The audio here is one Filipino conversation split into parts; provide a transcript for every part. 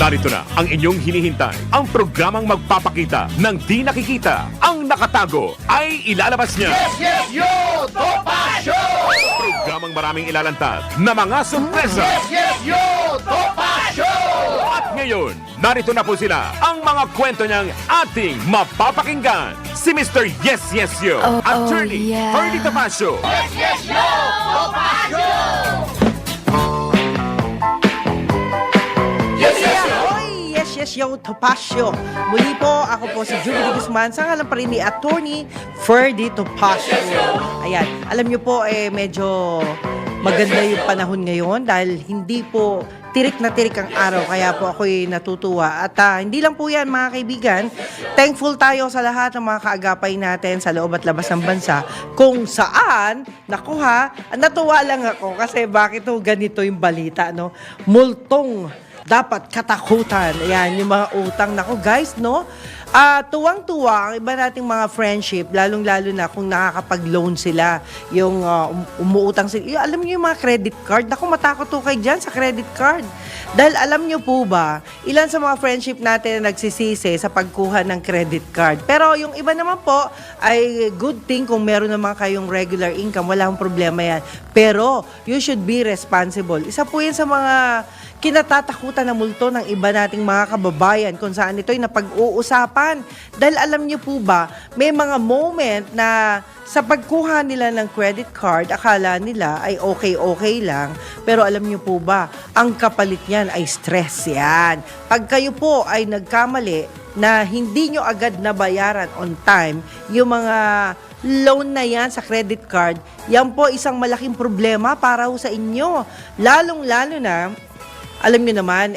Narito na ang inyong hinihintay. Ang programang magpapakita ng di nakikita. Ang nakatago ay ilalabas niya. Yes, yo! Topa Show! Programang maraming ilalantad na mga sorpresa. Yes, yo! Topa Show! At ngayon, narito na po sila. Ang mga kwento niyang ating mapapakinggan. Si Mr. Yes, Yes, Yo. Attorney yeah. Ferdy Tapasio. Yes, yo! Topa Show! Yes, yo! Hoy! Yes, yo, Topacio. Muli po, ako po si Jubilee Guzman, sa ngalan pa rin ni Attorney Ferdy Topacio. Ayan, alam niyo po, medyo maganda yung panahon ngayon dahil hindi po tirik na tirik ang araw, kaya po ako'y natutuwa. At hindi lang po yan, mga kaibigan, thankful tayo sa lahat ng mga kaagapay natin sa loob at labas ng bansa, kung saan, naku ha, natuwa lang ako kasi bakit ho ganito yung balita, no? Multong dapat katakutan. Ayan, yung mga utang. Nako guys, no? Tuwang-tuwa ang iba nating mga friendship, lalong-lalo na kung nakakapag-loan sila, yung umuutang sila. Alam niyo yung mga credit card? Naku, matakot to kayo dyan sa credit card. Dahil alam niyo po ba, ilan sa mga friendship natin na nagsisisi sa pagkuha ng credit card. Pero yung iba naman po, ay good thing kung meron naman kayong regular income, wala akong problema yan. Pero, you should be responsible. Isa po yan sa mga kinatatakutan na multo ng iba nating mga kababayan kung saan ito'y napag-uusapan. Dahil alam niyo po ba, may mga moment na sa pagkuha nila ng credit card, akala nila ay okay lang. Pero alam niyo po ba, ang kapalit niyan ay stress yan. Pag kayo po ay nagkamali na hindi nyo agad nabayaran on time, yung mga loan na yan sa credit card, yan po isang malaking problema para ho sa inyo. Lalong-lalo na, alam niyo naman,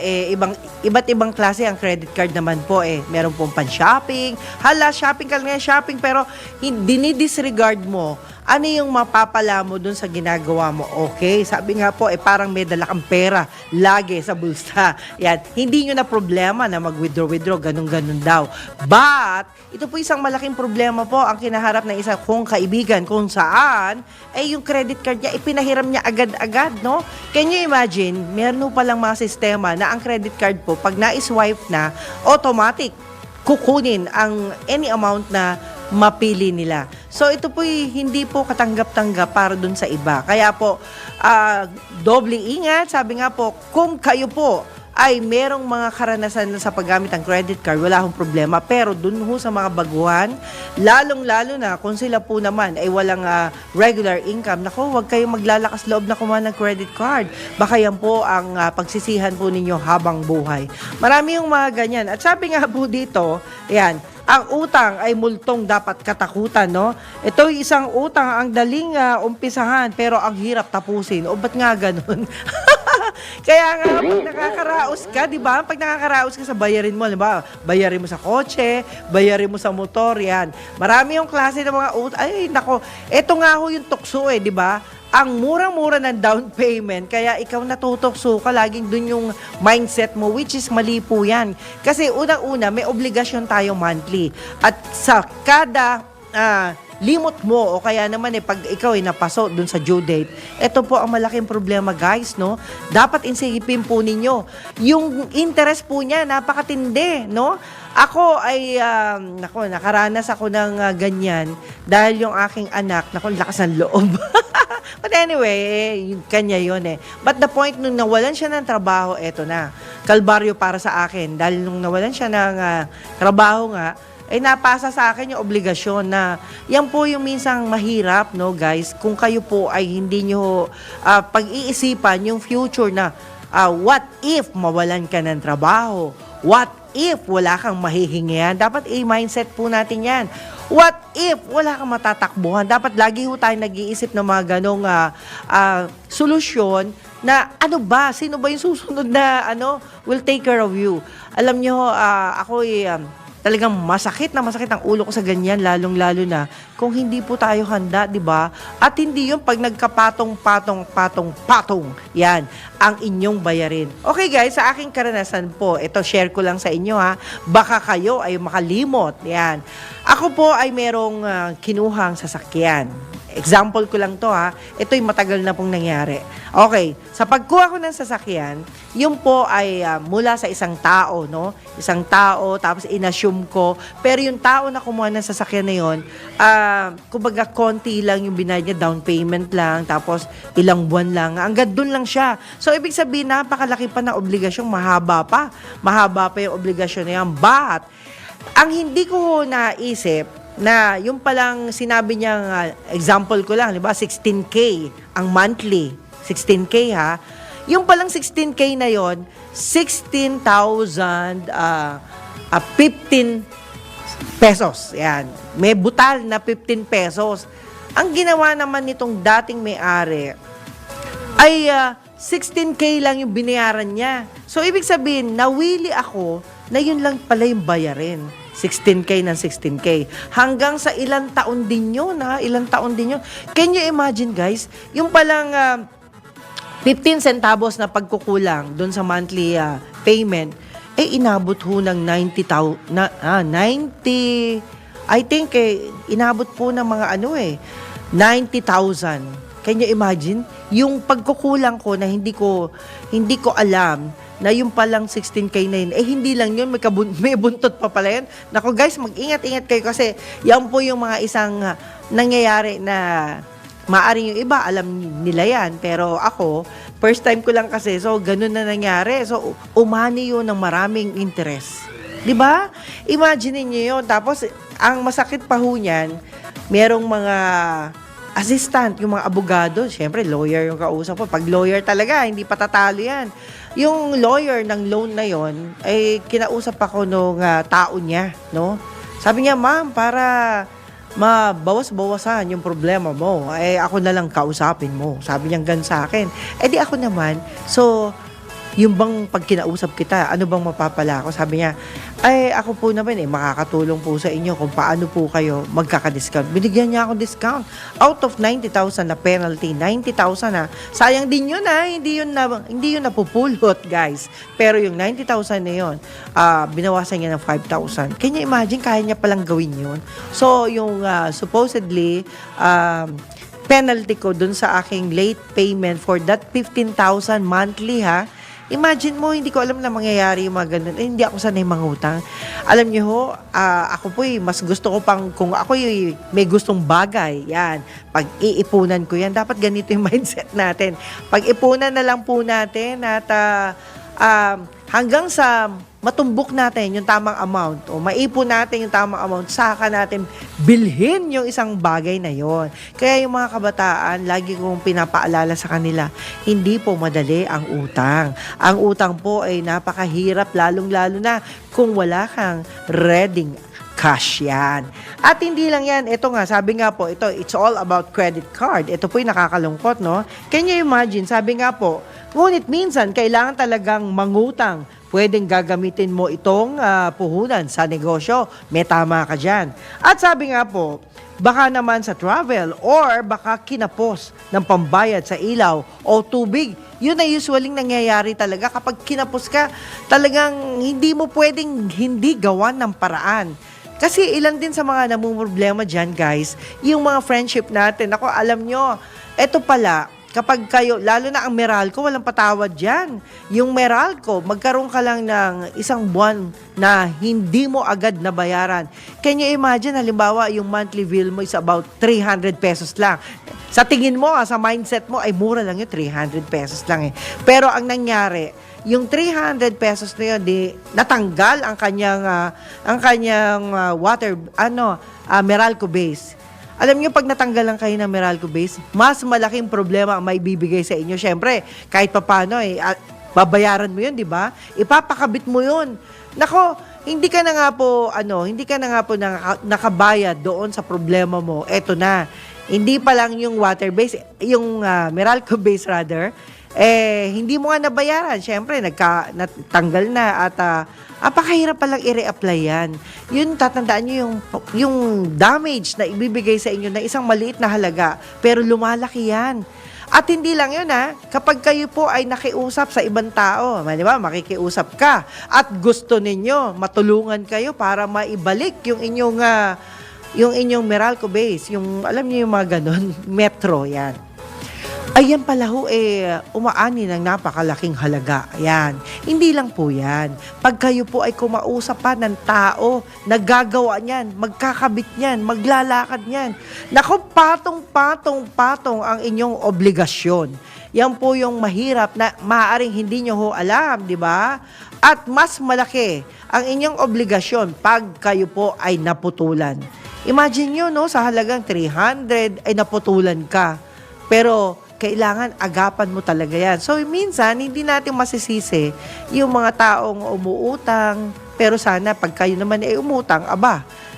iba't ibang klase ang credit card naman po. Meron pong pan-shopping. Hala, shopping ka lang, shopping, pero dinidisregard mo. Ano yung mapapala mo dun sa ginagawa mo? Okay, sabi nga po, parang may dala kang pera lagi sa bulsa. Yan, hindi nyo na problema na mag-withdraw, ganun-ganun daw. But, ito po isang malaking problema po ang kinaharap ng isa kong kaibigan kung saan, yung credit card niya, ipinahiram niya agad-agad, no? Can you imagine, meron po palang mga sistema na ang credit card po, pag na-swipe na, automatic, kukunin ang any amount na mapili nila. So ito po hindi po katanggap-tanggap para dun sa iba. Kaya po, doble ingat. Sabi nga po, kung kayo po ay merong mga karanasan sa paggamit ng credit card, wala akong problema. Pero dun ho sa mga baguhan, lalong-lalo na kung sila po naman ay walang regular income, naku, huwag kayong maglalakas loob na kumuha ng credit card. Baka yan po ang pagsisihan po ninyo habang buhay. Marami yung mga ganyan. At sabi nga po dito, yan, ang utang ay multong dapat katakutan, no? Ito isang utang ang daling umpisahan pero ang hirap tapusin. O ba't nga ganun? Kaya nga, pag nakakaraos ka, di ba? Pag nakakaraos ka sa bayarin mo, di ba? Bayarin mo sa kotse, bayarin mo sa motor, yan. Marami yung klase ng mga utang. Ay, nako, eto nga ho yung tukso di ba? Ang murang-mura ng down payment, kaya ikaw natutokso ka, laging dun yung mindset mo, which is mali po yan. Kasi unang-una, may obligasyon tayo monthly. At sa kada limot mo, o kaya naman pag ikaw napaso dun sa due date, ito po ang malaking problema, guys, no? Dapat insipin po ninyo. Yung interest po niya, napakatindi, no? Ako ay, nakaranas ako ng ganyan dahil yung aking anak, lakas ng loob. But anyway, kanya yun But the point, nung nawalan siya ng trabaho, eto na, kalbaryo para sa akin. Dahil nung nawalan siya ng trabaho nga, napasa sa akin yung obligasyon na yan po yung minsang mahirap, no guys, kung kayo po ay hindi nyo pag-iisipan yung future na what if mawalan ka ng trabaho? What if wala kang mahihingian? Dapat mindset po natin yan. What if wala kang matatakbuhan? Dapat lagi ho tayo nag-iisip ng mga ganong solusyon na sino ba yung susunod na will take care of you. Alam nyo, ako talagang masakit ang ulo ko sa ganyan, lalong-lalo na kung hindi po tayo handa, di ba? At hindi yun pag nagkapatong-patong, yan, ang inyong bayarin. Okay guys, sa aking karanasan po, ito share ko lang sa inyo baka kayo ay makalimot, yan. Ako po ay merong kinuhang sasakyan. example ko lang to ha, ito'y matagal na pong nangyari. Okay, sa pagkuha ko ng sasakyan, yun po ay mula sa isang tao, no? Isang tao, tapos inassume ko, pero yung tao na kumuha ng sasakyan na yun, kumbaga konti lang yung binayad niya, down payment lang, tapos ilang buwan lang, hanggang doon lang siya. So, ibig sabihin, napakalaki pa na obligasyon, mahaba pa yung obligasyon na yan. But, ang hindi ko naisip, na yung palang sinabi niyang, example ko lang, di ba, 16K ang monthly, 16K ha, yung palang 16K na yon 16,015 pesos. Yan. May butal na 15 pesos. Ang ginawa naman nitong dating may-ari ay 16K lang yung binayaran niya. So, ibig sabihin, nawili ako na yun lang pala yung bayarin. 16K ng 16K. Hanggang sa ilang taon din yun, ha? Ilang taon din yun. Can you imagine, guys? Yung palang 15 centavos na pagkukulang doon sa monthly payment, inabot ho ng 90, I think, inabot po ng mga 90,000. Can you imagine? Yung pagkukulang ko na hindi ko alam na yung palang 16K na yun, hindi lang yun, may buntot pa pala yun. Naku guys, mag-ingat-ingat kayo kasi yan po yung mga isang nangyayari na maaring yung iba, alam nila yan. Pero ako, first time ko lang kasi, so ganun na nangyari. So, umani yun ng maraming interest. Diba? Imagine niyo yun. Tapos, ang masakit pa ho niyan, merong mga assistant, yung mga abogado, syempre lawyer yung kausap ko. Pag lawyer talaga, hindi patatalo yan. Yung lawyer ng loan na yon ay kinausap ako nung tao niya, no? Sabi niya, ma'am, para mabawas-bawasan yung problema mo, ako na lang kausapin mo. Sabi niya ganun sa akin. Di ako naman, so, yung bang pag kinausap kita, ano bang mapapala ako? Sabi niya, ako po naman makakatulong po sa inyo kung paano po kayo magkaka-discount. Binigyan niya ako discount. Out of 90,000 na penalty, 90,000 na. Sayang din yun hindi yun napupulot, guys. Pero yung 90,000 na yun, binawasan niya ng 5,000. Can you imagine, kaya niya palang gawin yun? So, yung supposedly, penalty ko dun sa aking late payment for that 15,000 monthly imagine mo, hindi ko alam na mangyayari yung mga ganun. Hindi ako sanay mangutang. Alam niyo ho, ako po mas gusto ko pang, kung ako may gustong bagay, yan, pag iipunan ko yan, dapat ganito yung mindset natin. Pag ipunan na lang po natin at hanggang sa matumbok natin yung tamang amount o maipon natin yung tamang amount, saka natin bilhin yung isang bagay na yon. Kaya yung mga kabataan, lagi kong pinapaalala sa kanila, hindi po madali ang utang. Ang utang po ay napakahirap, lalong-lalo na kung wala kang ready cash yan. At hindi lang yan, ito nga, sabi nga po, it's all about credit card. Ito po yung nakakalungkot, no? Can you imagine, sabi nga po, ngunit minsan, kailangan talagang mangutang. Pwedeng gagamitin mo itong puhunan sa negosyo. May tama ka dyan. At sabi nga po, baka naman sa travel or baka kinapos ng pambayad sa ilaw o tubig. Yun ay usually nangyayari talaga. Kapag kinapos ka, talagang hindi mo pwedeng hindi gawan ng paraan. Kasi ilan din sa mga namumroblema dyan, guys, yung mga friendship natin. Ako, alam nyo, eto pala, kapag kayo, lalo na ang Meralco, walang patawad dyan. Yung Meralco, magkaroon ka lang ng isang buwan na hindi mo agad nabayaran. Can you imagine, halimbawa, yung monthly bill mo is about 300 pesos lang. Sa tingin mo, sa mindset mo, ay mura lang yung 300 pesos lang . Pero ang nangyari, yung 300 pesos na yun, natanggal ang kanyang Meralco base. Alam niyo, pag natanggalan kayo ng Meralco base, mas malaking problema ang may bibigay sa inyo. Siyempre, kahit papano, babayaran mo yun, di ba? Ipapakabit mo yun. Nako, hindi ka na nga po nakabayad doon sa problema mo. Eto na. Hindi pa lang yung water base, yung Meralco base rather, hindi mo nga nabayaran. Siyempre, natanggal na at apakahirap palang i-reapply yan. Yun, tatandaan nyo yung damage na ibibigay sa inyo na isang maliit na halaga, pero lumalaki yan. At hindi lang yun kapag kayo po ay nakiusap sa ibang tao, di ba, makikiusap ka, at gusto ninyo, matulungan kayo para maibalik yung inyong yung inyong Meralco base, yung alam niyo yung mga ganun, metro, yan. Ayan pala ho, umaani ng napakalaking halaga. Ayan. Hindi lang po yan. Pag kayo po ay kumausap pa ng tao, naggagawa niyan, magkakabit niyan, maglalakad niyan. Naku, patong-patong ang inyong obligasyon. Yan po yung mahirap na maaaring hindi nyo ho alam, di ba? At mas malaki ang inyong obligasyon pag kayo po ay naputulan. Imagine nyo, no, sa halagang 300 ay naputulan ka. Pero kailangan agapan mo talaga yan. So, minsan, hindi natin masisisi yung mga taong umuutang. Pero sana, pag kayo naman ay umutang,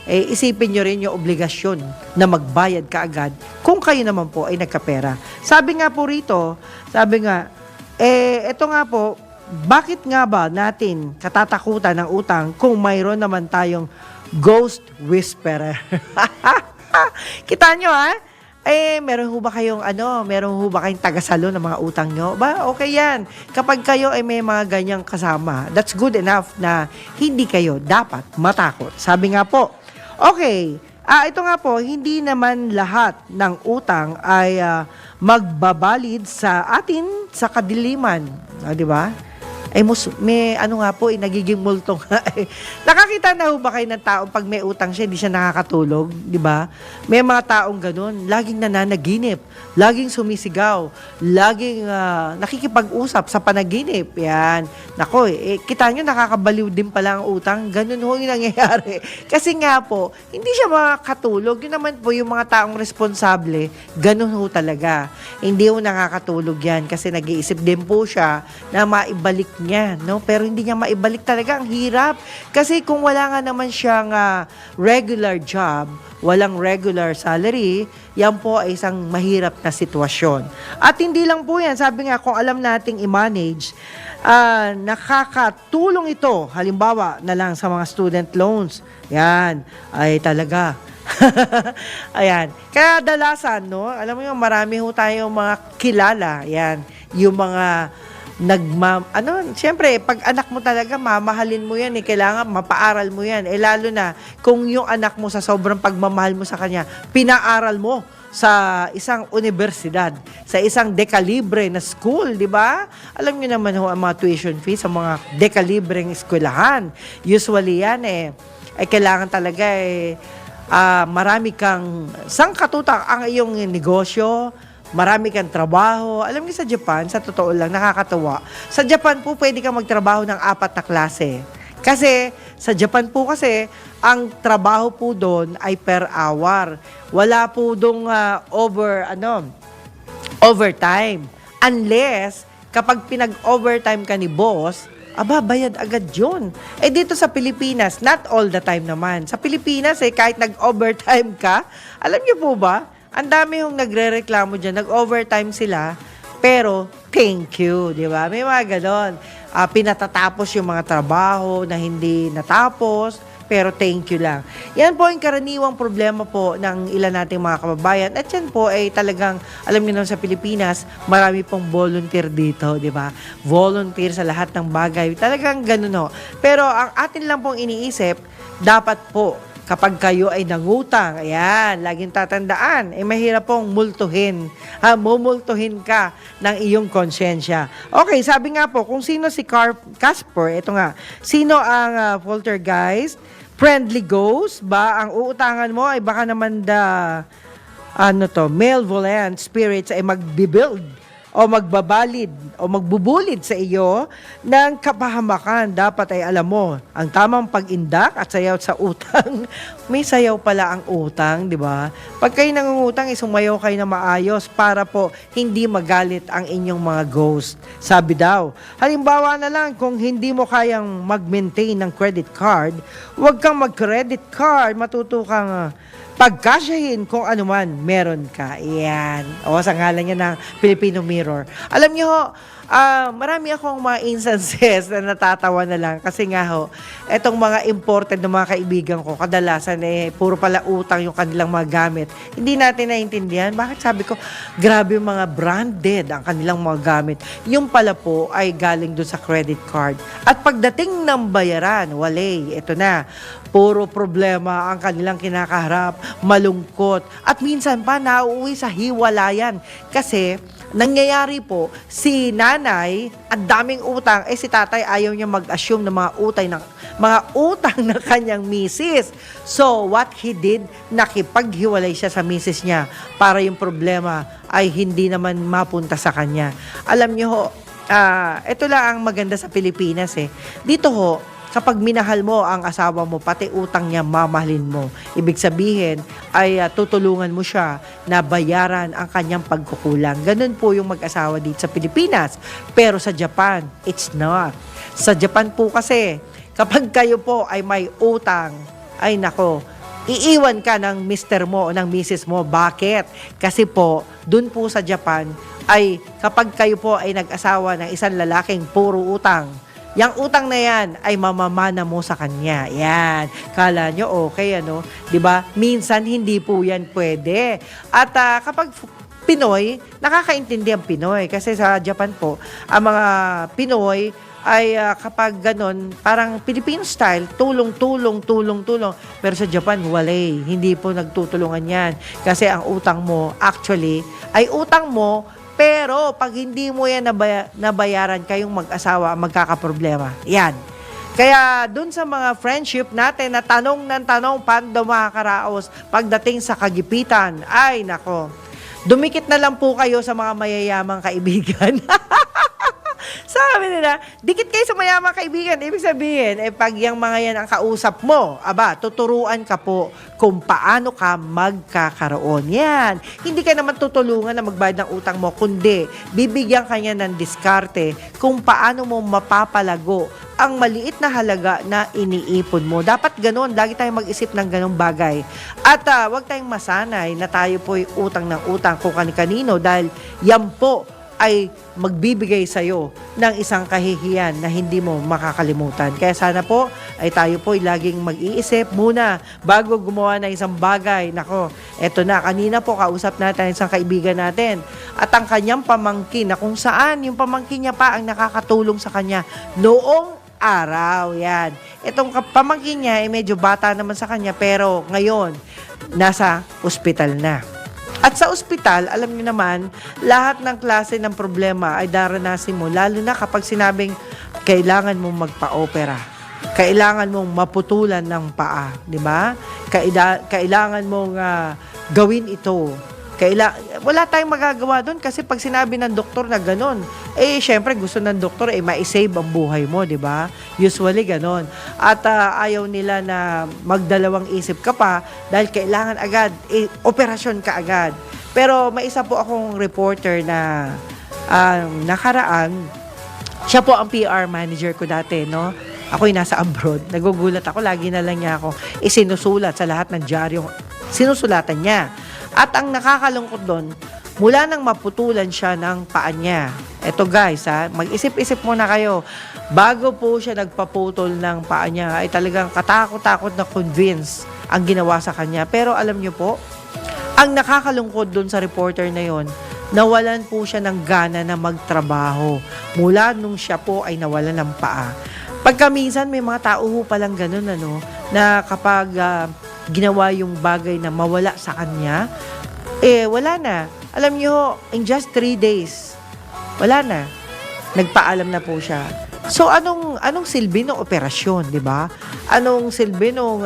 isipin nyo rin yung obligasyon na magbayad ka agad kung kayo naman po ay nagkapera. Sabi nga po rito, eto nga po, bakit nga ba natin katatakutan ng utang kung mayroon naman tayong ghost whisperer? Kita nyo, ha? Meron ho ba kayong tagasalo ng mga utang nyo? Okay yan. Kapag kayo ay may mga ganyang kasama, that's good enough na hindi kayo dapat matakot. Sabi nga po, okay, ito nga po, hindi naman lahat ng utang ay magbabalid sa atin sa kadiliman. Di ba? May nagiging multo nga. Nakakita na ho ba kayo ng taong pag may utang siya, hindi siya nakakatulog? Di ba? May mga taong ganun, laging nananaginip, laging sumisigaw, laging nakikipag-usap sa panaginip. Yan. Nako, kita nyo, nakakabaliw din pala ang utang. Ganun ho yung nangyayari. Kasi nga po, hindi siya makakatulog. Yun naman po yung mga taong responsable, ganun ho talaga. Hindi ho nakakatulog yan kasi nag-iisip din po siya na maibalik niya, no? Pero hindi niya maibalik talaga, ang hirap. Kasi kung wala nga naman siyang regular job, walang regular salary, yan po ay isang mahirap na sitwasyon. At hindi lang po yan, sabi nga, kung alam nating i-manage, nakakatulong ito, halimbawa na lang sa mga student loans, yan, ay talaga. Ayan. Kaya dalasan, no? Alam mo yung marami ho tayong mga kilala, yan, yung mga siyempre, pag anak mo talaga, mamahalin mo yan, kailangan mapaaral mo yan. Lalo na, kung yung anak mo sa sobrang pagmamahal mo sa kanya, pinaaral mo sa isang universidad, sa isang dekalibre na school, di ba? Alam niyo naman ho ang mga tuition fees sa mga dekalibreng eskwelahan. Usually yan, kailangan talaga, marami kang sangkatutak ang iyong negosyo, marami kang trabaho. Alam niyo sa Japan, sa totoo lang, nakakatawa. Sa Japan po, pwede kang magtrabaho ng 4 na klase. Kasi, sa Japan po kasi, ang trabaho po doon ay per hour. Wala po doon overtime. Unless, kapag pinag-overtime ka ni boss, bayad agad yun. Dito sa Pilipinas, not all the time naman. Sa Pilipinas, kahit nag-overtime ka, alam niyo po ba, ang dami yung nagre-reklamo dyan, nag-overtime sila, pero thank you, di ba? May mga ganon. Pinatatapos yung mga trabaho na hindi natapos, pero thank you lang. Yan po yung karaniwang problema po ng ilan nating mga kababayan. At yan po ay talagang, alam niyo naman sa Pilipinas, marami pong volunteer dito, di ba? Volunteer sa lahat ng bagay. Talagang ganun ho. Pero ang atin lang pong iniisip, dapat po, kapag kayo ay nangutang, ayan, laging tatandaan, mahirap pong multuhin. Mumultuhin ka ng iyong konsyensya. Okay, sabi nga po, kung sino si Casper, ito nga, sino ang poltergeist, friendly ghost, ba? Ang uutangan mo ay baka naman malevolent spirits ay magbibuild o magbabalid o magbubulid sa iyo ng kapahamakan. Dapat ay alam mo, ang tamang pag-indak at sayaw sa utang, may sayaw pala ang utang, di ba? Pag kayo nangungutang, sumayaw kayo na maayos para po hindi magalit ang inyong mga ghost. Sabi daw, halimbawa na lang kung hindi mo kayang mag-maintain ng credit card, huwag kang mag-credit card, matuto kang pagkasyahin kung ano man meron ka. Yan. O, sa ngalan niya ng Filipino Mirror. Alam niyo, Marami akong mga instances na natatawa na lang kasi nga ho, etong mga imported ng mga kaibigan ko, kadalasan puro pala utang yung kanilang mga gamit. Hindi natin naiintindihan. Bakit sabi ko, grabe yung mga branded ang kanilang mga gamit. Yung pala po ay galing doon sa credit card. At pagdating ng bayaran, ito na, puro problema ang kanilang kinakaharap, malungkot, at minsan pa nauuwi sa hiwalayan. Kasi, nangyayari po, si nanay, ang daming utang, si tatay ayaw niya mag-assume ng mga utang ng kanyang misis. So, what he did, nakipaghiwalay siya sa misis niya para yung problema ay hindi naman mapunta sa kanya. Alam niyo ho, ito lang ang maganda sa Pilipinas Dito ho, kapag minahal mo ang asawa mo, pati utang niya mamahalin mo. Ibig sabihin ay tutulungan mo siya na bayaran ang kanyang pagkukulang. Ganun po yung mag-asawa dito sa Pilipinas. Pero sa Japan, it's not. Sa Japan po kasi, kapag kayo po ay may utang, ay nako, iiwan ka ng mister mo o ng misis mo. Bakit? Kasi po, dun po sa Japan, ay kapag kayo po ay nag-asawa ng isang lalaking puro utang, yang utang na yan ay mamamana mo sa kanya. Yan. Kala nyo okay, 'Di ba? Minsan hindi po yan pwede. At kapag Pinoy, nakakaintindi ang Pinoy. Kasi sa Japan po, ang mga Pinoy ay kapag ganon, parang Filipino style, tulong. Pero sa Japan, walay. Hindi po nagtutulungan yan. Kasi ang utang mo, actually, ay utang mo, pero pag hindi mo yan nabayaran, kayong mag-asawa, magkakaproblema. Yan. Kaya dun sa mga friendship natin na tanong ng tanong paano makakaraos pagdating sa kagipitan, ay nako, dumikit na lang po kayo sa mga mayayamang kaibigan. Sabi nila, dikit kayo sa mayamang kaibigan. Ibig sabihin, pag yung mga yan ang kausap mo, tuturuan ka po kung paano ka magkakaroon. Yan. Hindi ka naman tutulungan na magbayad ng utang mo, kundi bibigyan ka niya ng diskarte kung paano mo mapapalago ang maliit na halaga na iniipon mo. Dapat ganun. Lagi tayong mag-isip ng ganung bagay. At wag tayong masanay na tayo po'y utang ng utang kung kani-kanino dahil yan po ay magbibigay sa'yo ng isang kahihiyan na hindi mo makakalimutan. Kaya sana po ay tayo po ay laging mag-iisip muna bago gumawa ng isang bagay. Nako, eto na, kanina po kausap natin isang kaibigan natin at ang kanyang pamangkin na kung saan yung pamangkin niya pa ang nakakatulong sa kanya noong araw. Yan. Itong pamangkin niya ay medyo bata naman sa kanya pero ngayon nasa ospital na. At sa ospital, alam niyo naman, lahat ng klase ng problema ay daranasin mo, lalo na kapag sinabing kailangan mong magpa-opera. Kailangan mong maputulan ng paa, di ba? Kailangan mong gawin ito. Wala tayong magagawa doon kasi pag sinabi ng doktor na gano'n, syempre gusto ng doktor ma-save ang buhay mo, di ba? Usually gano'n. At ayaw nila na magdalawang isip ka pa dahil kailangan agad, operasyon ka agad. Pero may isa po akong reporter na nakaraan, siya po ang PR manager ko dati, no? Ako'y nasa abroad. Nagugulat ako, lagi na lang niya ako isinusulat sa lahat ng diaryong sinusulatan niya. At ang nakakalungkot doon, mula nang maputulan siya ng paa niya. Eto guys, mag-isip-isip muna kayo. Bago po siya nagpaputol ng paa niya, ay talagang katakot-takot na convince ang ginawa sa kanya. Pero alam niyo po, ang nakakalungkot doon sa reporter na yon, nawalan po siya ng gana na magtrabaho. Mula nung siya po ay nawalan ng paa. Pagka minsan may mga tao palang ganun, na kapag ginawa yung bagay na mawala sa kanya, wala na. Alam niyo, in just 3 days, wala na. Nagpaalam na po siya. So, anong silbi ng operasyon, di ba? Anong silbi ng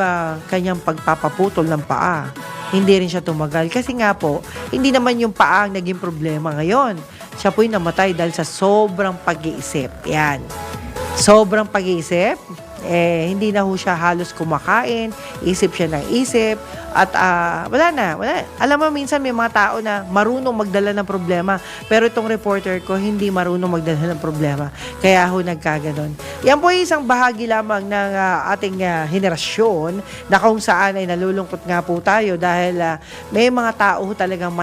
kanyang pagpapaputol ng paa? Hindi rin siya tumagal. Kasi nga po, hindi naman yung paa ang naging problema ngayon. Siya po'y namatay dahil sa sobrang pag-iisip. Yan. Sobrang pag-iisip. Hindi na ho siya halos kumakain, isip siya ng isip, at wala na. Alam mo, minsan may mga tao na marunong magdala ng problema, pero itong reporter ko, hindi marunong magdala ng problema. Kaya ho nagkaganon. Yan po ay isang bahagi lamang ng ating henerasyon na kung saan ay nalulungkot nga po tayo dahil may mga tao talagang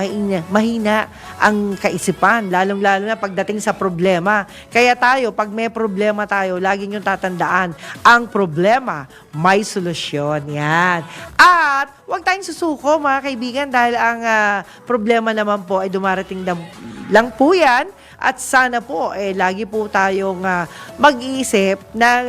mahina ang kaisipan, lalong-lalo na pagdating sa problema. Kaya tayo, pag may problema tayo, lagi niyong tatandaan, ang problema may solusyon. Yan. At huwag tayong susuko mga kaibigan dahil ang problema naman po ay dumarating lang po yan. At sana po, lagi po tayong mag-iisip ng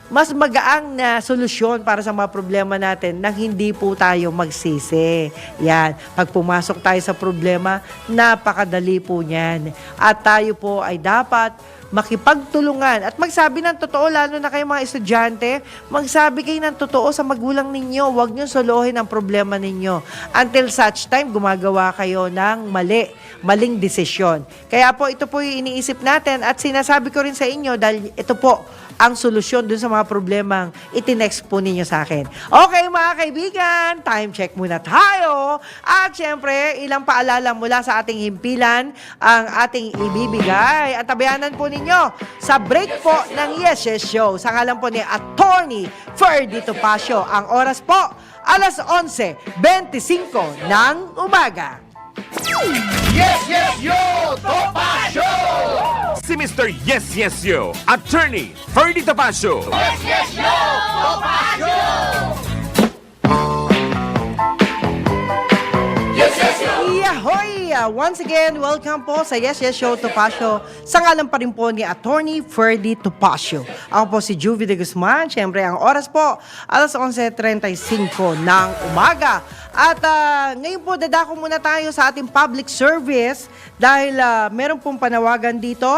mas magaang na solusyon para sa mga problema natin nang hindi po tayo magsisi. Yan. Pag pumasok tayo sa problema, napakadali po niyan. At tayo po ay dapat makipagtulungan at magsabi ng totoo, lalo na kayo mga estudyante, magsabi kayo ng totoo sa magulang ninyo. Huwag nyo solohin ang problema ninyo. Until such time, gumagawa kayo ng maling desisyon. Kaya po, ito po yung iniisip natin at sinasabi ko rin sa inyo dahil ito po ang solusyon dun sa mga problemang itinext po ninyo sa akin. Okay mga kaibigan, time check muna tayo. At syempre, ilang paalala mula sa ating himpilan ang ating ibibigay. At tabayanan po ninyo sa break po ng Yes Yes Show. Sa ngalan po ni Attorney Ferdy Topacio. Ang oras po, alas 11:25 ng umaga. Yes, yes, yo! Topacio! Si Mr. Yes Yes Yo, Attorney Ferdy Topacio. Yes, yes, yo! Topacio! Yes, yes, yo! Yahoy! Once again, welcome po sa Yes Yes Show Topacio. Sa ngalan pa rin po ni Attorney Ferdy Topacio. Ako po si Juvie de Guzman. Siyempre, ang oras po, alas 11:35 ng umaga. At ngayon po, dadako muna tayo sa ating public service dahil meron pong panawagan dito,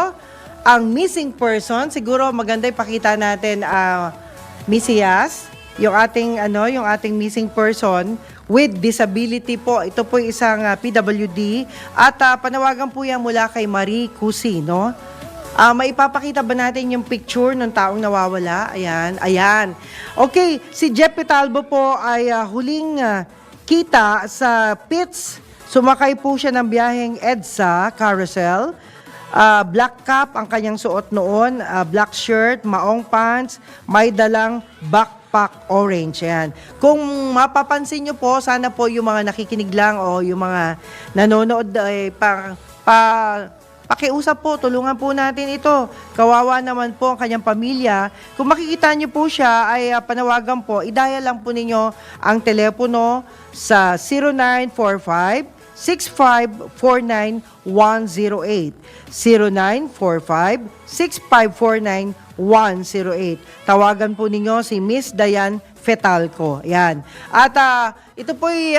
ang missing person. Siguro maganda ipakita natin, Missy Yas, yung ating missing person with disability po. Ito po isang PWD at panawagan po yan mula kay Marie Cusi, no? Maipapakita ba natin yung picture ng taong nawawala? Ayan. Okay, si Jeff Petalbo po ay huling kita sa pits. Sumakay po siya ng biyaheng EDSA carousel. Black cap ang kanyang suot noon, black shirt, maong pants, may dalang backpack orange. Ayan. Kung mapapansin nyo po, sana po yung mga nakikinig lang o yung mga nanonood pakiusap po, tulungan po natin ito. Kawawa naman po ang kanyang pamilya. Kung makikita nyo po siya, ay panawagan po, i-dial lang po ninyo ang telepono sa 0945-6549-108. 0945-6549-108. Tawagan po ninyo si Miss Diane Fetalco. Yan. At ito po'y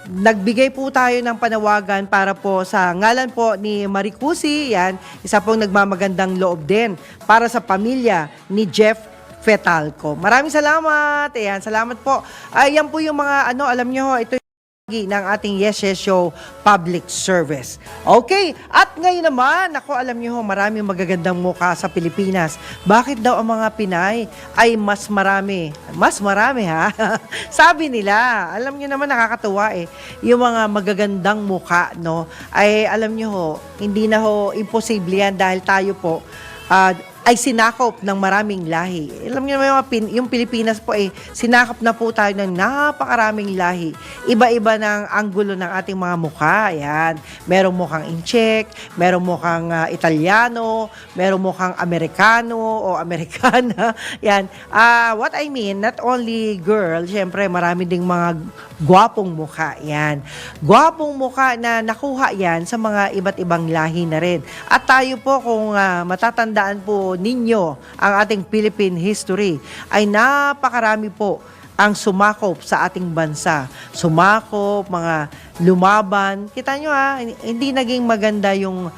nagbigay po tayo ng panawagan para po sa ngalan po ni Marie Cusi. Yan, isa pong nagmamagandang loob din para sa pamilya ni Jeff Fetalco. Maraming salamat. Ayan, salamat po. Ayan po yung mga alam nyo, ito ng ating Yes Yes Show public service. Okay, at ngayon naman, alam niyo maraming magagandang mukha sa Pilipinas. Bakit daw ang mga Pinay ay mas marami? Mas marami ha? Sabi nila, alam niyo naman nakakatuwa yung mga magagandang mukha, no? Ay alam niyo hindi na imposible yan dahil tayo po ay sinakop ng maraming lahi. Alam niyo naman, yung Pilipinas po sinakop na po tayo ng napakaraming lahi. Iba-iba ng anggulo ng ating mga mukha. Yan. Merong mukhang Incheck, merong mukhang Italiano, merong mukhang Amerikano o Amerikana. Yan. What I mean, not only girl, syempre marami ding mga gwapong mukha. Yan. Gwapong mukha na nakuha yan sa mga iba't ibang lahi na rin. At tayo po, kung matatandaan po ninyo ang ating Philippine history, ay napakarami po ang sumakop sa ating bansa. Sumakop, mga lumaban. Kita nyo hindi naging maganda yung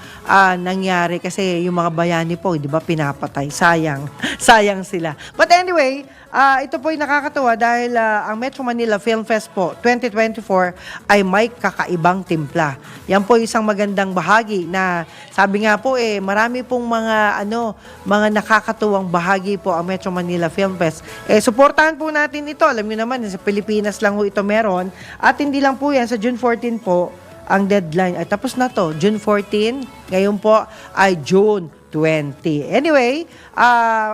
nangyari kasi yung mga bayani po, di ba, pinapatay. Sayang. Sayang sila. But anyway, ito po ay nakakatuwa dahil ang Metro Manila Film Fest po 2024 ay may kakaibang timpla. Yan po isang magandang bahagi na sabi nga po marami pong mga nakakatuwang bahagi po ang Metro Manila Film Fest. Suportahan po natin ito. Alam niyo naman, sa Pilipinas lang ito meron. At hindi lang po yan, sa June 14 po, ang deadline ay tapos na to. June 14, ngayon po ay June 20. Anyway,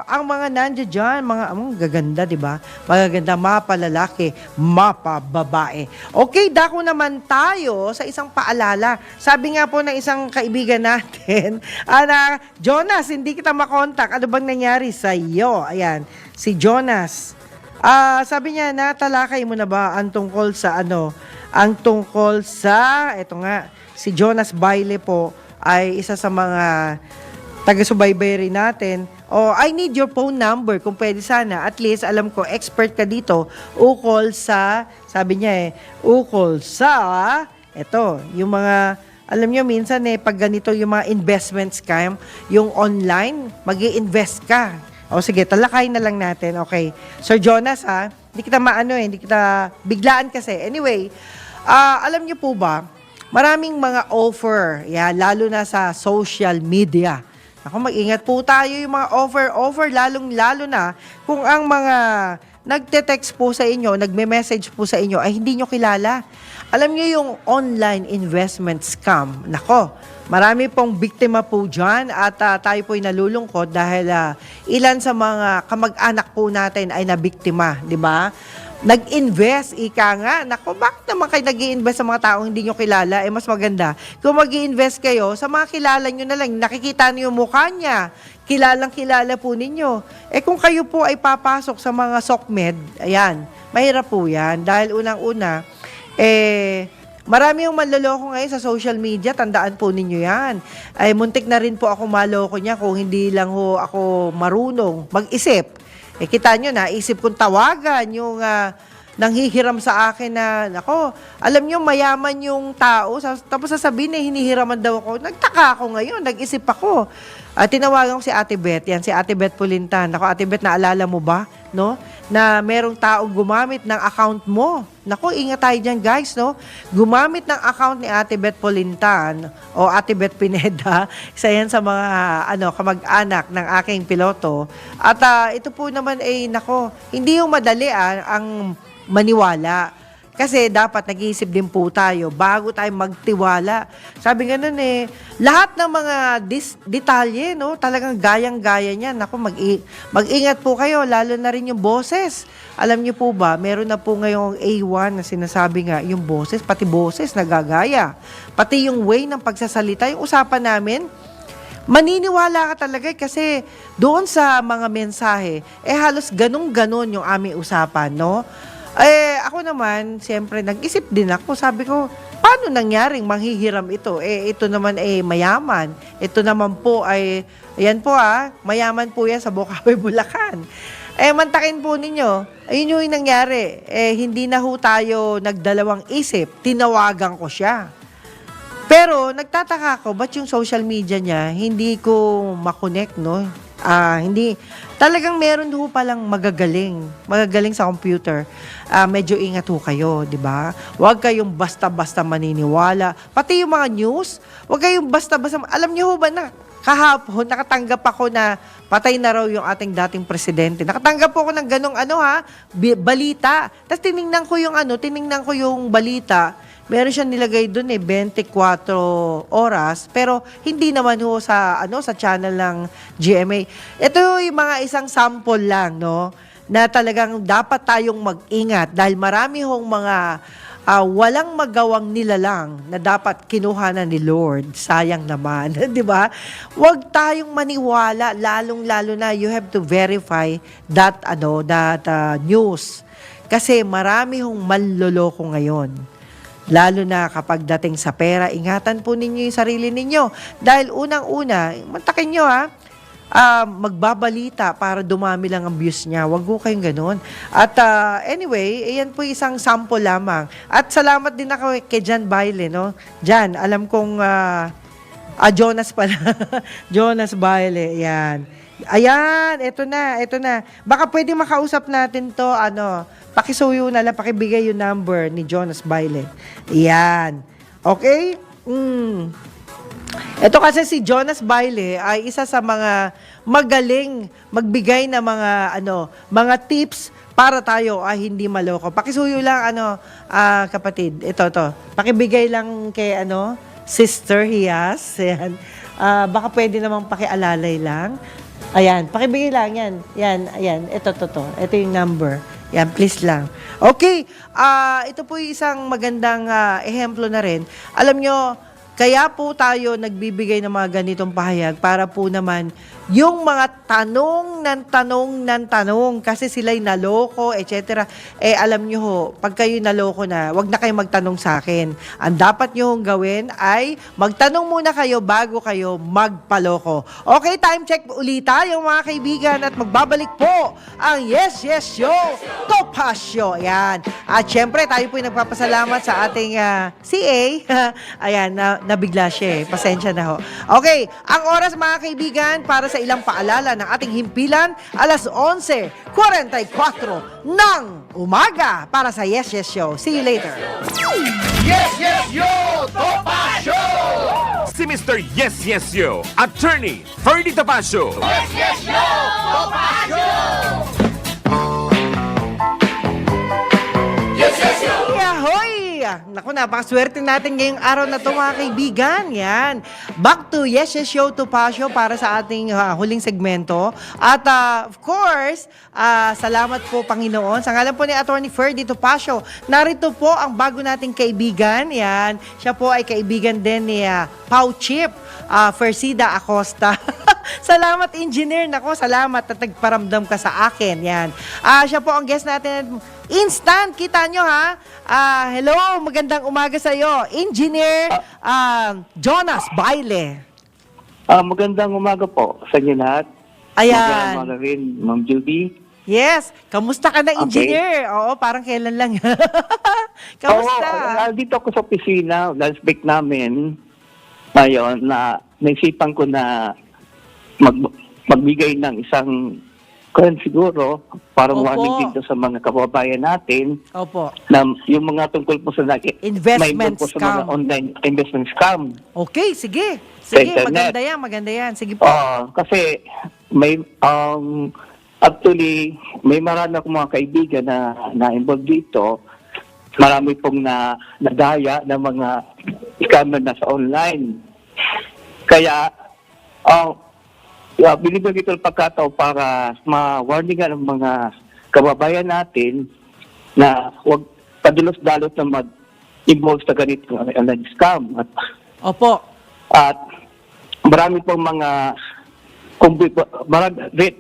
ang mga nandiyan dyan, mga gaganda, di ba? Magaganda, mapalalaki, mapababae. Okay, dako naman tayo sa isang paalala. Sabi nga po ng isang kaibigan natin, Jonas, hindi kita makontak. Ano bang nangyari sa iyo? Ayan, si Jonas. Sabi niya, natalakay mo na ba ang tungkol sa eto nga, si Jonas Baile po ay isa sa mga taga-subaybay rin natin. I need your phone number kung pwede sana. At least, alam ko, expert ka dito. Ukol sa, sabi niya ukol sa, yung mga, alam niyo, minsan pag ganito yung mga investment scam, yung online, mag-i-invest ka. Sige, talakay na lang natin. Okay. Sir Jonas, hindi kita hindi kita biglaan kasi. Anyway, alam niyo po ba, maraming mga offer, lalo na sa social media. Ako, mag-ingat po tayo yung mga offer, lalong-lalo na kung ang mga nagte-text po sa inyo, nagme-message po sa inyo ay hindi nyo kilala. Alam nyo yung online investment scam. Nako, marami pong biktima po dyan at tayo po'y nalulungkot dahil ilan sa mga kamag-anak po natin ay nabiktima, di ba? Nag-invest, ika nga. Nako, bakit naman kayo nag-i-invest sa mga taong hindi nyo kilala? Mas maganda. Kung mag-i-invest kayo, sa mga kilala nyo na lang, nakikita nyo yung mukha niya. Kilalang-kilala po ninyo. Kung kayo po ay papasok sa mga SOCMED, ayan, mahirap po yan. Dahil unang-una, marami yung manloloko ngayon sa social media, tandaan po ninyo yan. Muntik na rin po ako maloko niya kung hindi lang ako marunong mag-isip. Kita nyo, naisip kong tawagan yung nanghihiram sa akin na, alam nyo, mayaman yung tao, tapos sasabihin hinihiraman daw ako. Nagtaka ako ngayon, nag-isip ako. Tinawagan ko si Ate Beth, si Ate Beth Pulintan. Ate Beth, naalala mo ba, no? Na merong taong gumamit ng account mo. Ingat tayo dyan, guys, no? Gumamit ng account ni Ate Beth Pulintan o Ate Beth Pineda, isa yan sa mga kamag-anak ng aking piloto. At ito po naman hindi yung madali ang maniwala. Kasi dapat nag-iisip din po tayo bago tayo magtiwala. Sabi nga nun lahat ng mga detalye, no, talagang gayang-gaya niyan. Mag-ingat po kayo, lalo na rin yung boses. Alam niyo po ba, meron na po ngayong A1 na sinasabi nga, yung boses, pati boses nagagaya. Pati yung way ng pagsasalita, yung usapan namin, maniniwala ka talaga kasi doon sa mga mensahe, halos ganun-ganon yung aming usapan, no? Ako naman, siyempre, nag-isip din ako. Sabi ko, paano nangyaring manghihiram ito? Ito naman mayaman. Ito naman po ayan po mayaman po yan sa Bocaue, Bulacan. Mantakin po ninyo, ayun yung nangyari. Hindi na ho tayo nagdalawang isip. Tinawagan ko siya. Pero, nagtataka ko, ba't yung social media niya, hindi ko makonect, no? Hindi. Talagang meron ho palang magagaling sa computer. Medyo ingat ho kayo, di ba? Huwag kayong basta-basta maniniwala. Pati yung mga news, huwag kayong basta-basta. Alam niyo ho ba na kahapon, nakatanggap ako na patay na raw yung ating dating presidente. Nakatanggap po ako ng ganong balita. Tapos tiningnan ko yung balita. Meron siya nilagay doon 24 oras, pero hindi naman ho sa channel ng GMA. Ito yung mga isang sample lang, no, na talagang dapat tayong mag-ingat dahil marami hong mga walang magawang nilalang na dapat kinuha na ni Lord. Sayang naman, 'di ba? Huwag tayong maniwala, lalong-lalo na you have to verify that news. Kasi marami hong manloloko ngayon. Lalo na kapag dating sa pera, ingatan po ninyo yung sarili ninyo. Dahil unang-una, mantakin nyo magbabalita para dumami lang ang views niya. Huwag ko kayong ganun. At anyway, ayan po isang sample lamang. At salamat din ako kay Jan Baile, no? Jan, alam kong Jonas pala. Jonas Baile, ayan. Ayan, ito na. Baka pwede makausap natin to, pakisuyo na lang, pakibigay yung number ni Jonas Baile. Ayan. Okay? Ito kasi si Jonas Baile ay isa sa mga magaling magbigay na mga tips para tayo ay hindi maloko. Pakisuyo lang, kapatid. Ito. Pakibigay lang kay, Sister Hias. Ayan. Baka pwede namang pakialalay lang. Ayan, pakibigay lang yan. Yan, ayan. Ito. Ito yung number. Yan, please lang. Okay, ito po yung isang magandang ehemplo na rin. Alam nyo, kaya po tayo nagbibigay ng mga ganitong pahayag para po naman yung mga tanong kasi sila'y naloko, etc. Alam nyo ho, pag kayo naloko na, wag na kayo magtanong sa akin. Ang dapat nyo hong gawin ay magtanong muna kayo bago kayo magpaloko. Okay, time check ulit tayo mga kaibigan at magbabalik po ang Yes, Yes Show, Topasyo. Ayan. At syempre, tayo po nagpapasalamat sa ating CA. Ayan, nabigla siya eh. Pasensya na ho. Okay, ang oras mga kaibigan para sa ilang paalala ng ating himpilan, alas 11:44 ng umaga para sa Yes, Yes Show. See you later. Yes, yes, yo! Topasyo! Si Mr. Yes, Yes, Yo, Attorney Ferdy Topacio. Yes, yes, yo! Topasyo! Yes, yes, yo! Yahoy! Naku, napakaswerte natin ngayong araw na ito mga kaibigan. Yan. Back to Yes, Yes Show Topacio para sa ating huling segmento. At of course, salamat po Panginoon. Sa ngalan po ni Attorney Ferdy Topacio, narito po ang bago nating kaibigan. Yan. Siya po ay kaibigan din ni Pau Chip, Fersida Acosta. Salamat, engineer. Nako, salamat at nagparamdam ka sa akin. Yan. Siya po ang guest natin. Instant, kita nyo ha. Hello, magandang umaga sa iyo. Engineer Jonas Baile. Magandang umaga po sa inyo lahat. Magandang umaga Ayan. rin, Ma'am Judy. Yes. Kamusta ka na, Okay. engineer? Oo, parang kailan lang. Kamusta? Dito ako sa opisina, last break namin. Ngayon, naisipan ko na magbigay ng isang kaya siguro, parang Opo. warning dito sa mga kababayan natin Opo. na yung mga tungkol po sa Investment po sa mga scam. online investment scam. Okay, sige. Sige, internet. maganda yan. Sige po. Kasi may actually may marami akong mga kaibigan na involved dito. Marami pong nadaya ng mga scammer na sa online. Kaya binibigyan ito ng pagkataon para ma-warningan ng mga kababayan natin na huwag padalos-dalos na mag-involve sa ganitong online scam. Opo. At marami pong mga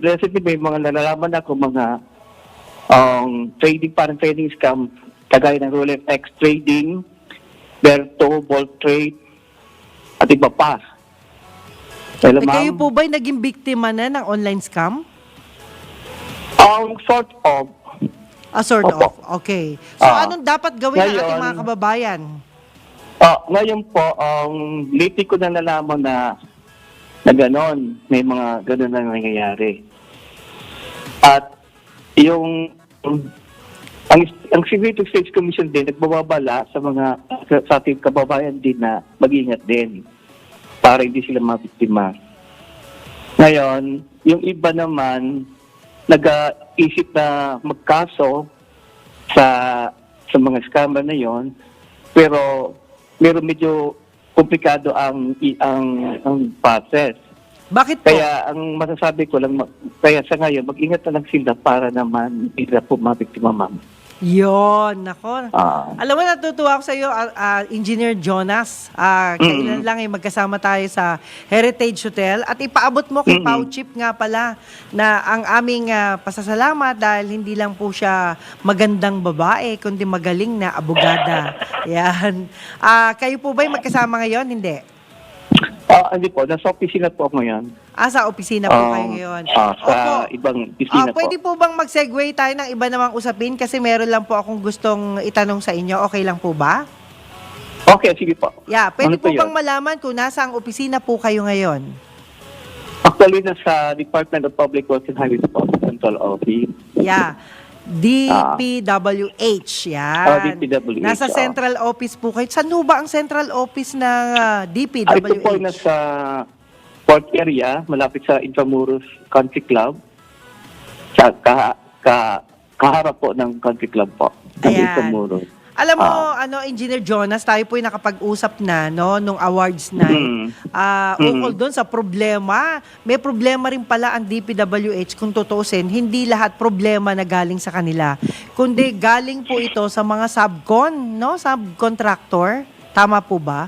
recently may mga nalalaman ako mga parang trading scam kagaya ng Rolex X Trading, Berto, Bolt Trade, at iba pa. Hello, Kayo ma'am. po ba'y naging biktima na ng online scam? Sort of. Sort Opo. of. Okay. So, Ah. anong dapat gawin ng ating Ngayon, mga kababayan? Ngayon po, lately ko na nalaman na ganon, may mga ganon na nangyayari. At ang Civil States Commission din, nagbababala sa ating kababayan din na mag-ingat din para hindi sila mabiktima. Ngayon, yung iba naman, nag-isip na magkaso sa mga scammer na yon, pero medyo komplikado ang process. Bakit po? Kaya ang masasabi ko lang, kaya sa ngayon, mag-ingat na lang sila para naman hindi na po mabiktima, ma'am. Yon, nako. Ah. Alam mo, natutuwa ako sa iyo, Engineer Jonas. Kailan lang magkasama tayo sa Heritage Hotel at ipaabot mo kay Pau Chip nga pala na ang aming pasasalamat dahil hindi lang po siya magandang babae, kundi magaling na abogada. Yan. Kayo po ba'y magkasama ngayon? Hindi. Hindi po, nasa opisina po ako ngayon. Sa opisina po kayo ngayon. Sa ibang opisina po. Pwede po bang mag-segue tayo ng iba namang usapin kasi meron lang po akong gustong itanong sa inyo. Okay lang po ba? Okay, sige po. Yeah, pwede Ano po po bang yun? malaman kung nasa ang opisina po kayo ngayon? Actually, nasa Department of Public Works and Highways po, Central Office. Yeah. DPWH, yan. DPWH, Nasa central office po kayo. Saan ho ba ang central office ng DPWH? Ito po nasa port area, malapit sa Intramuros Country Club. Sa kaharap po ng Country Club po, ng Ayan. Intramuros. Alam mo, Engineer Jonas, tayo po nakapag-usap na, no, nung awards night. Ukol doon sa problema. May problema rin pala ang DPWH kung tutuusin. Hindi lahat problema na galing sa kanila. Kundi galing po ito sa mga subcontractor. Tama po ba?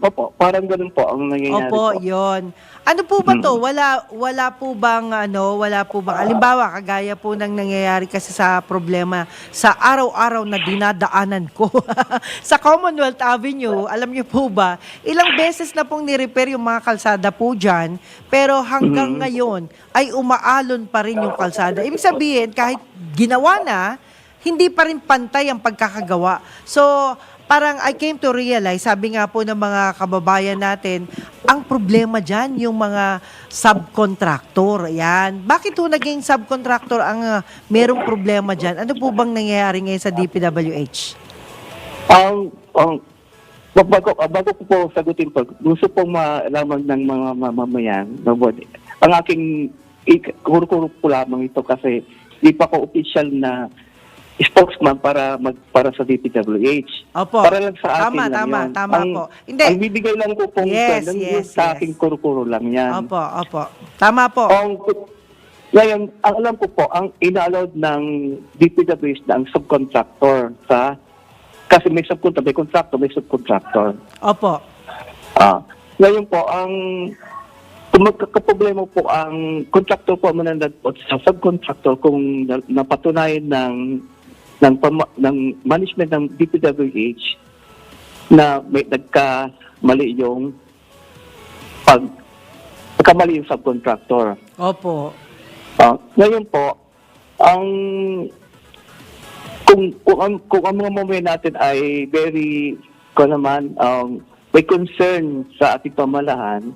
Opo, parang ganun po ang nangyayari Opo, po. yon. Ano po ba to? Wala po bang halimbawa kagaya po ng nangyayari kasi sa problema sa araw-araw na dinadaanan ko sa Commonwealth Avenue, alam niyo po ba, ilang beses na pong ni-repair yung mga kalsada po diyan, pero hanggang ngayon ay umaalon pa rin yung kalsada. Ibig sabihin, kahit ginawa na, hindi pa rin pantay ang pagkakagawa. So, parang I came to realize, sabi nga po ng mga kababayan natin, ang problema dyan, yung mga subcontractor. Yan. Bakit ho naging subcontractor ang merong problema dyan? Ano po bang nangyayari ngayon sa DPWH? Bago ko po sagutin po, gusto pong malaman ng mga mamamayan, ang aking kuro-kuro po lamang ito kasi di pa ko official na spokesman para sa DPWH. Opo. Para lang sa atin lang yan. Tama po. Hindi. Ang bibigay lang po pong sa aking kuro-kuro lang yan. Opo. Tama po. Ngayon, ang alam ko po, ang ina-allowed ng DPWH na ang subcontractor kasi may contractor, may subcontractor. Opo. Ngayon po, problema po ang contractor po mananad po sa subcontractor kung napatunayan ng management ng DPWH na may nagkamali yung pagkamali yung subcontractor. Opo. Ngayon po, kung ang mga mamamayan natin ay may concern sa ating pamalahan,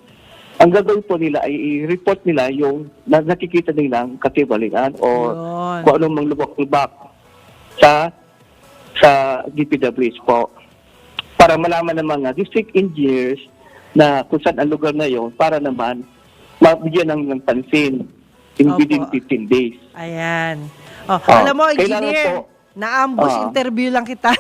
ang gagawin po nila ay i-report nila yung nakikita nilang katibalian o kung anong mang lubak-lubak sa DPWH po. Para malaman ng mga district engineers na kung saan ang lugar na yon para naman mabigyan ng pansin within 15 days. Ayan. Alam mo, engineer, na-ambush interview lang kita.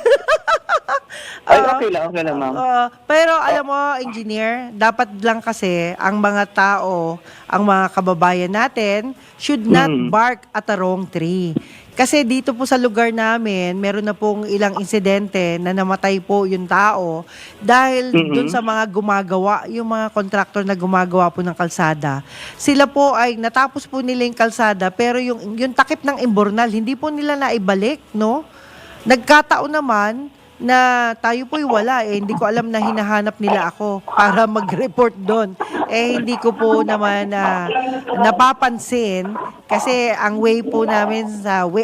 Ay, okay lang, ma'am. Pero alam mo, engineer, dapat lang kasi ang mga tao, ang mga kababayan natin, should not bark at the wrong tree. Kasi dito po sa lugar namin, meron na pong ilang insidente na namatay po yung tao dahil dun sa mga gumagawa, yung mga kontraktor na gumagawa po ng kalsada. Sila po ay natapos po nila yung kalsada pero yung takip ng imbornal, hindi po nila naibalik, no? Nagkataon naman na tayo po'y wala hindi ko alam na hinahanap nila ako para mag-report doon. Hindi ko po naman napapansin kasi ang way po namin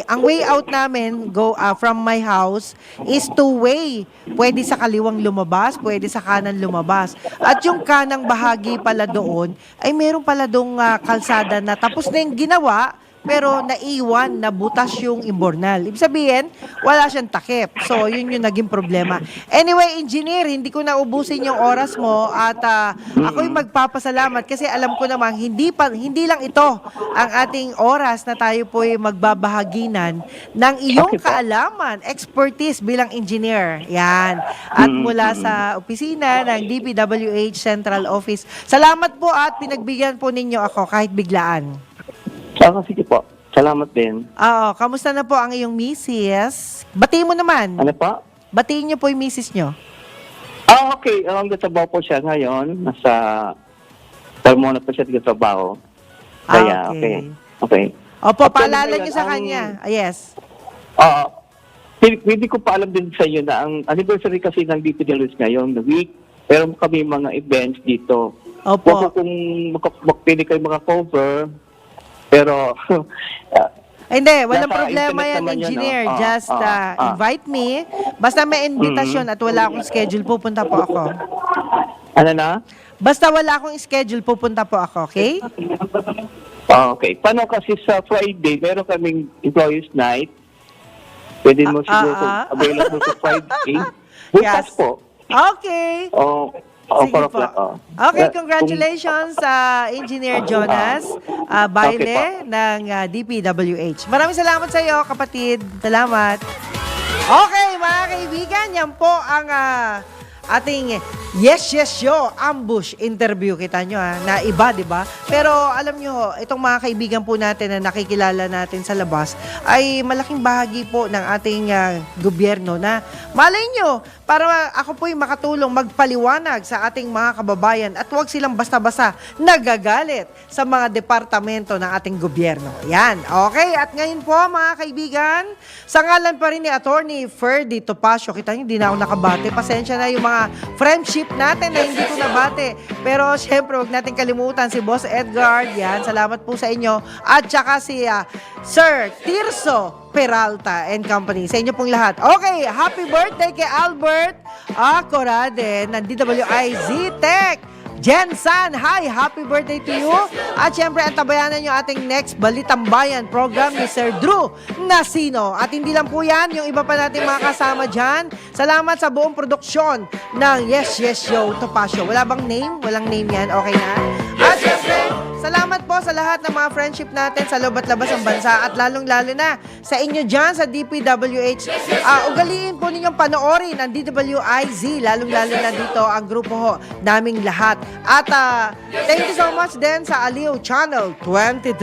ang way out namin from my house is two-way. Pwede sa kaliwang lumabas, pwede sa kanan lumabas. At yung kanang bahagi pala doon ay meron pala doong kalsada na tapos na yung ginawa pero naiwan, nabutas yung imbornal. Ibig sabihin, wala siyang takip. So, yun yung naging problema. Anyway, engineer, hindi ko naubusin yung oras mo at ako'y magpapasalamat kasi alam ko namang hindi lang ito ang ating oras na tayo po'y magbabahaginan ng iyong kaalaman, expertise bilang engineer. Yan. At mula sa opisina ng DPWH Central Office. Salamat po at pinagbigyan po ninyo ako kahit biglaan. Sige po. Salamat din. Kamusta na po ang iyong misis? Batiin mo naman. Ano po? Batiin niyo po yung misis niyo. Okay. Ang trabaho po siya ngayon. Nasa Carmona po siya trabaho. Kaya, okay. Opo, paalala niyo sa kanya. Yes. Hindi ko pa alam din sa inyo na ang anniversary kasi ng DPWH ngayon, the week. Pero kami mga events dito. Opo. Kung pili kayo cover, pero hindi, walang nasa problema internet yan, naman yun, engineer. no? Just invite me. Basta may invitation at wala akong schedule, pupunta po ako. Ano na? Basta wala akong schedule, pupunta po ako, okay? Okay. Paano kasi sa Friday, meron kaming employees night. Pwede mo siguro available sa Friday. Bukas Yes. po. Okay. Sige 4 po. o'clock. Okay, Kung- congratulations sa Engineer Jonas Baile ng DPWH. Maraming salamat sa iyo, kapatid. Salamat. Okay, mga kaibigan, yan po ang ating Yes Show ambush interview. Kita nyo na iba, di ba? Pero alam nyo, itong mga kaibigan po natin na nakikilala natin sa labas ay malaking bahagi po ng ating gobyerno na malay nyo, para ako po'y makatulong magpaliwanag sa ating mga kababayan at huwag silang basta-basta nagagalit sa mga departamento ng ating gobyerno. Yan, okay? At ngayon po, mga kaibigan, sa ngalan pa rin ni Attorney Ferdy Topacio, kita nyo, hindi na ako nakabate. Pasensya na yung mga friendship natin na hindi ko nabate. Pero syempre, huwag natin kalimutan si Boss Edgar. Yan, salamat po sa inyo. At saka si Sir Tirso Peralta and Company. Sa inyo pong lahat. Okay, happy birthday kay Albert Corade ng DWIZ Tech. Jen San, hi! Happy birthday to you! At syempre, antabayanan nyo ating next Balitang Bayan program ni Sir Drew Nasino. At hindi lang po yan, yung iba pa natin mga kasama dyan. Salamat sa buong produksyon ng Yes Show Topacio. Wala bang name? Walang name yan. Okay na? At syempre, salamat po sa lahat ng mga friendship natin sa loob at labas ng bansa at lalong-lalo na sa inyo dyan sa DPWH. Ugaliin po ninyong panoorin ang DWIZ, lalong-lalo na dito ang grupo ho naming lahat. At thank you so much din sa Aliw Channel 23.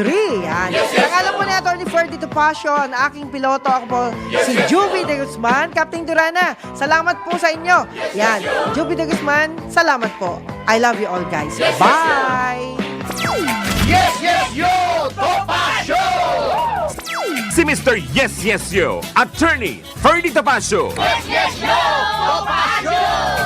Yan. Nangalan po ni Atty. Ferdy Topacio, ang aking piloto. Ako po si Juvie de Guzman. Captain Durana, salamat po sa inyo. Yan. Juvie de Guzman, salamat po. I love you all, guys. Bye! Yes, yo, Topacio! Si Mr. Yes Yo, Attorney Ferdy Topacio. Yes, yo, Topacio!